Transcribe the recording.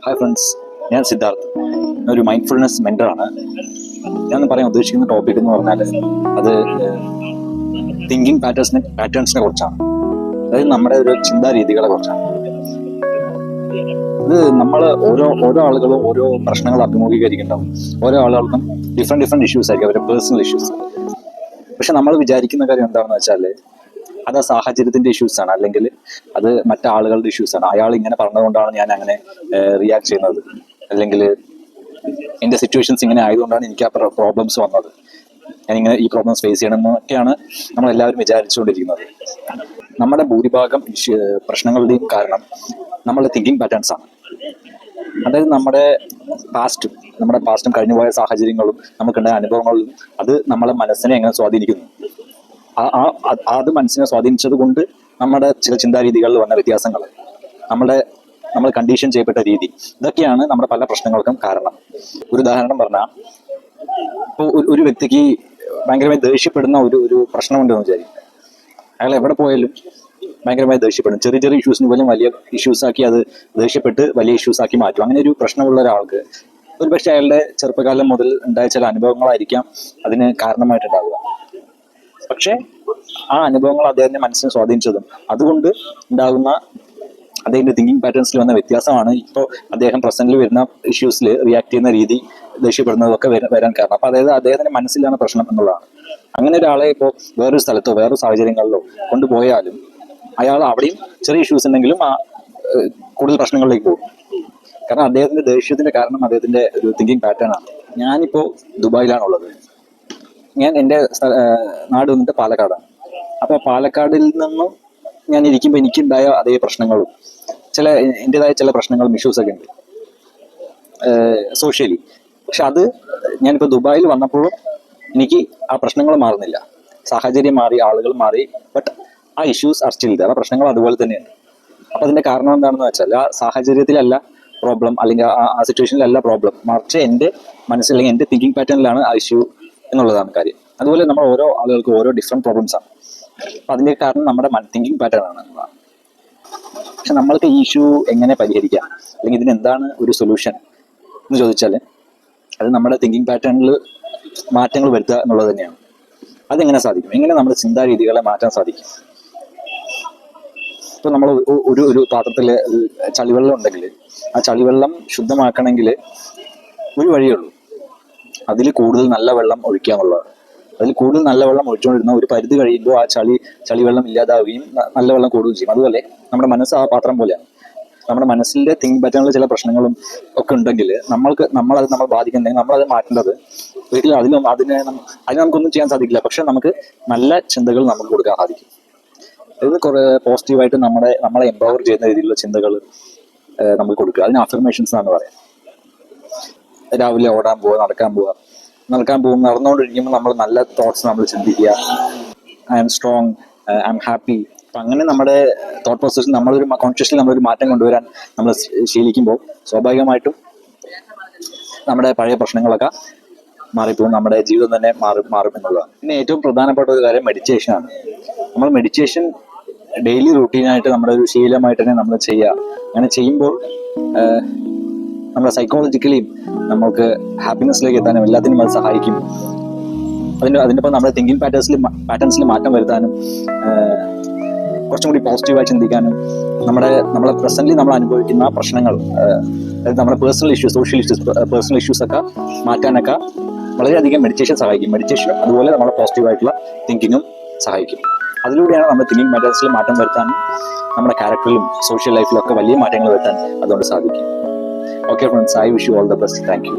Hi friends, ഞാൻ സിദ്ധാർത്ഥ്. ഒരു mindfulness മെൻറ്ററാണ്. ഞാൻ പറയാൻ ഉദ്ദേശിക്കുന്ന ടോപ്പിക് എന്ന് പറഞ്ഞാൽ അത് തിങ്കിങ് പാറ്റേൺസിനെ കുറിച്ചാണ്. അതായത് നമ്മുടെ ഒരു ചിന്താ രീതികളെ കുറിച്ചാണ്. ഇത് നമ്മൾ ഓരോ ആളുകളും ഓരോ പ്രശ്നങ്ങൾ അഭിമുഖീകരിക്കുന്നുണ്ടാവും. ഓരോ ആളുകൾക്കും ഡിഫറെൻറ്റ് ഇഷ്യൂസ് ആയിരിക്കും, അവരുടെ പേഴ്സണൽ ഇഷ്യൂസ്. പക്ഷെ നമ്മൾ വിചാരിക്കുന്ന കാര്യം എന്താണെന്ന് വെച്ചാൽ അത് ആ സാഹചര്യത്തിന്റെ ഇഷ്യൂസ് ആണ്, അല്ലെങ്കിൽ അത് മറ്റാളുകളുടെ ഇഷ്യൂസ് ആണ്. അയാൾ ഇങ്ങനെ പറഞ്ഞതുകൊണ്ടാണ് ഞാൻ അങ്ങനെ റിയാക്ട് ചെയ്യുന്നത്, അല്ലെങ്കിൽ എൻ്റെ സിറ്റുവേഷൻസ് ഇങ്ങനെ ആയതുകൊണ്ടാണ് എനിക്ക് ആ പ്രോബ്ലംസ് വന്നത്, ഞാനിങ്ങനെ ഈ പ്രോബ്ലംസ് ഫേസ് ചെയ്യണമെന്നൊക്കെയാണ് നമ്മളെല്ലാവരും വിചാരിച്ചുകൊണ്ടിരിക്കുന്നത്. നമ്മുടെ ഭൂരിഭാഗം പ്രശ്നങ്ങളുടെയും കാരണം നമ്മുടെ തിങ്കിങ് പാറ്റേൺസ് ആണ്. അതായത് നമ്മുടെ പാസ്റ്റും കഴിഞ്ഞുപോയ സാഹചര്യങ്ങളും നമുക്കുണ്ടായ അനുഭവങ്ങളും അത് നമ്മളെ മനസ്സിനെ എങ്ങനെ സ്വാധീനിക്കുന്നു, അത് മനസ്സിനെ സ്വാധീനിച്ചത് കൊണ്ട് നമ്മുടെ ചില ചിന്താരീതികളിൽ വന്ന വ്യത്യാസങ്ങൾ, നമ്മൾ കണ്ടീഷൻ ചെയ്യപ്പെട്ട രീതി, ഇതൊക്കെയാണ് നമ്മുടെ പല പ്രശ്നങ്ങൾക്കും കാരണം. ഒരു ഉദാഹരണം പറഞ്ഞാൽ, ഇപ്പോൾ ഒരു വ്യക്തിക്ക് ഭയങ്കരമായി ദേഷ്യപ്പെടുന്ന ഒരു പ്രശ്നമുണ്ടെന്ന് വിചാരിക്കും. അയാൾ എവിടെ പോയാലും ഭയങ്കരമായി ദേഷ്യപ്പെടും. ചെറിയ ഇഷ്യൂസിന് പോലും വലിയ ഇഷ്യൂസ് ആക്കി അത് ദേഷ്യപ്പെട്ട് വലിയ ഇഷ്യൂസ് ആക്കി മാറ്റും. അങ്ങനെ ഒരു പ്രശ്നമുള്ള ഒരാൾക്ക് ഒരുപക്ഷെ അയാളുടെ ചെറുപ്പകാലം മുതൽ ഉണ്ടായ ചില അനുഭവങ്ങളായിരിക്കാം അതിന് കാരണമായിട്ടുണ്ടാവുക. പക്ഷെ ആ അനുഭവങ്ങൾ അദ്ദേഹത്തിന്റെ മനസ്സിനെ സ്വാധീനിച്ചതും അതുകൊണ്ട് ഉണ്ടാകുന്ന അദ്ദേഹത്തിന്റെ തിങ്കിങ് പാറ്റേൺസിൽ വന്ന വ്യത്യാസമാണ് ഇപ്പോൾ അദ്ദേഹം പ്രസന്റിൽ വരുന്ന ഇഷ്യൂസിൽ റിയാക്ട് ചെയ്യുന്ന രീതി, ദേഷ്യപ്പെടുന്നതൊക്കെ വരാൻ കാരണം. അപ്പൊ അതായത് അദ്ദേഹത്തിന്റെ മനസ്സിലാണ് പ്രശ്നം എന്നുള്ളതാണ്. അങ്ങനെ ഒരാളെ ഇപ്പോൾ വേറൊരു സ്ഥലത്തോ വേറൊരു സാഹചര്യങ്ങളിലോ കൊണ്ടുപോയാലും അയാൾ അവിടെയും ചെറിയ ഇഷ്യൂസ് ഉണ്ടെങ്കിലും കൂടുതൽ പ്രശ്നങ്ങളിലേക്ക് പോകും. കാരണം അദ്ദേഹത്തിന്റെ ദേഷ്യത്തിന്റെ കാരണം അദ്ദേഹത്തിന്റെ ഒരു തിങ്കിങ് പാറ്റേൺ ആണ്. ഞാനിപ്പോൾ ദുബായിലാണുള്ളത്. ഞാൻ എൻ്റെ നാട് വന്നിട്ട് പാലക്കാടാണ്. അപ്പോൾ പാലക്കാടിൽ നിന്നും ഞാൻ ഇരിക്കുമ്പോൾ എനിക്കുണ്ടായ അതേ പ്രശ്നങ്ങളും എൻ്റെതായ ചില പ്രശ്നങ്ങളും ഇഷ്യൂസൊക്കെ ഉണ്ട് സോഷ്യലി. പക്ഷെ അത് ഞാനിപ്പോൾ ദുബായിൽ വന്നപ്പോഴും എനിക്ക് ആ പ്രശ്നങ്ങൾ മാറുന്നില്ല. സാഹചര്യം മാറി, ആളുകൾ മാറി, ബട്ട് ആ ഇഷ്യൂസ് ആർ സ്റ്റിൽ ദെയർ. ആ പ്രശ്നങ്ങൾ അതുപോലെ തന്നെയുണ്ട്. അപ്പോൾ അതിൻ്റെ കാരണം എന്താണെന്ന് വെച്ചാൽ ആ സാഹചര്യത്തിലല്ല പ്രോബ്ലം, അല്ലെങ്കിൽ ആ സിറ്റുവേഷനിലല്ല പ്രോബ്ലം, മറിച്ച് എൻ്റെ മനസ്സിൽ അല്ലെങ്കിൽ എൻ്റെ തിങ്കിങ് പാറ്റേണിലാണ് ആ ഇഷ്യൂ എന്നുള്ളതാണ് കാര്യം. അതുപോലെ നമ്മൾ ഓരോ ആളുകൾക്ക് ഓരോ ഡിഫറെൻറ്റ് പ്രോബ്ലംസ് ആണ്. അപ്പം അതിൻ്റെ കാരണം നമ്മുടെ തിങ്കിങ് പാറ്റേൺ ആണ് എന്നുള്ളതാണ്. പക്ഷെ നമ്മൾക്ക് ഈ ഇഷ്യൂ എങ്ങനെ പരിഹരിക്കാം, അല്ലെങ്കിൽ ഇതിനെന്താണ് ഒരു സൊല്യൂഷൻ എന്ന് ചോദിച്ചാൽ അത് നമ്മുടെ തിങ്കിങ് പാറ്റേണിൽ മാറ്റങ്ങൾ വരുത്തുക എന്നുള്ളത് തന്നെയാണ്. അതെങ്ങനെ സാധിക്കും? എങ്ങനെ നമ്മുടെ ചിന്താരീതികളെ മാറ്റാൻ സാധിക്കും? ഇപ്പോൾ നമ്മൾ ഒരു പാത്രത്തിൽ ചളിവെള്ളം ഉണ്ടെങ്കിൽ ആ ചളിവെള്ളം ശുദ്ധമാക്കണമെങ്കിൽ ഒരു വഴിയുള്ളൂ, അതിൽ കൂടുതൽ നല്ല വെള്ളം ഒഴിക്കുക എന്നുള്ളതാണ്. അതിൽ കൂടുതൽ നല്ല വെള്ളം ഒഴിച്ചുകൊണ്ടിരുന്ന ഒരു പരിധി കഴിയുമ്പോൾ ആ ചളിവെള്ളം ഇല്ലാതാവുകയും നല്ല വെള്ളം കൂടുകയും ചെയ്യും. അതുപോലെ നമ്മുടെ മനസ്സ് ആ പാത്രം പോലെയാണ്. നമ്മുടെ മനസ്സിൻ്റെ തിങ്ക് പാറ്റേണിൽ ചില പ്രശ്നങ്ങളും ഒക്കെ ഉണ്ടെങ്കിൽ നമ്മളത് ബാധിക്കുന്നുണ്ടെങ്കിൽ നമ്മളത് മാറ്റേണ്ടത് ഒരിക്കലും അതിനെ നമുക്കൊന്നും ചെയ്യാൻ സാധിക്കില്ല. പക്ഷെ നമുക്ക് നല്ല ചിന്തകൾ നമുക്ക് കൊടുക്കാൻ സാധിക്കും. ഇത് കുറേ പോസിറ്റീവായിട്ട് നമ്മളെ എംപവർ ചെയ്യുന്ന രീതിയിലുള്ള ചിന്തകൾ നമുക്ക് കൊടുക്കുക. അതിന് അഫർമേഷൻസ് എന്നാണ് പറയാം. രാവിലെ ഓടാൻ പോവുക, നടന്നുകൊണ്ടിരിക്കുമ്പോൾ നമ്മൾ നല്ല തോട്ട്സ് നമ്മൾ ചിന്തിക്കുക. I M strong, I am happy. അപ്പം അങ്ങനെ നമ്മുടെ തോട്ട് പ്രോസസ്സിൽ കോൺഷ്യസ്ലി നമ്മളൊരു മാറ്റം കൊണ്ടുവരാൻ നമ്മൾ ശീലിക്കുമ്പോൾ സ്വാഭാവികമായിട്ടും നമ്മുടെ പഴയ പ്രശ്നങ്ങളൊക്കെ മാറിപ്പോകും, നമ്മുടെ ജീവിതം തന്നെ മാറും എന്നുള്ളതാണ്. പിന്നെ ഏറ്റവും പ്രധാനപ്പെട്ട ഒരു കാര്യം മെഡിറ്റേഷനാണ്. നമ്മൾ മെഡിറ്റേഷൻ ഡെയിലി റൂട്ടീനായിട്ട് നമ്മുടെ ഒരു ശീലമായിട്ട് തന്നെ നമ്മൾ ചെയ്യുക. അങ്ങനെ ചെയ്യുമ്പോൾ നമ്മുടെ സൈക്കോളജിക്കലിയും നമുക്ക് ഹാപ്പിനെസ്സിലേക്ക് എത്താനും എല്ലാത്തിനും അത് സഹായിക്കും. അതിനൊപ്പം നമ്മുടെ തിങ്കിങ് പാറ്റേൺസിൽ മാറ്റം വരുത്താനും കുറച്ചും കൂടി പോസിറ്റീവായി ചിന്തിക്കാനും നമ്മളെ പ്രസന്റ്ലി നമ്മൾ അനുഭവിക്കുന്ന പ്രശ്നങ്ങൾ, അതായത് നമ്മുടെ personal issues, social issues, personal issues ഒക്കെ മാറ്റാനൊക്കെ വളരെയധികം മെഡിറ്റേഷൻ സഹായിക്കും. മെഡിറ്റേഷനും അതുപോലെ നമ്മുടെ പോസിറ്റീവായിട്ടുള്ള തിങ്കിങ്ങും സഹായിക്കും. അതിലൂടെയാണ് നമ്മുടെ തിങ്കിങ് പാറ്റേൺസിൽ മാറ്റം വരുത്താനും നമ്മുടെ ക്യാരക്ടറിലും സോഷ്യൽ ലൈഫിലും ഒക്കെ വലിയ മാറ്റങ്ങൾ വരുത്താൻ അതുകൊണ്ട് സാധിക്കും. Okay friends, I wish you all the best. Thank you.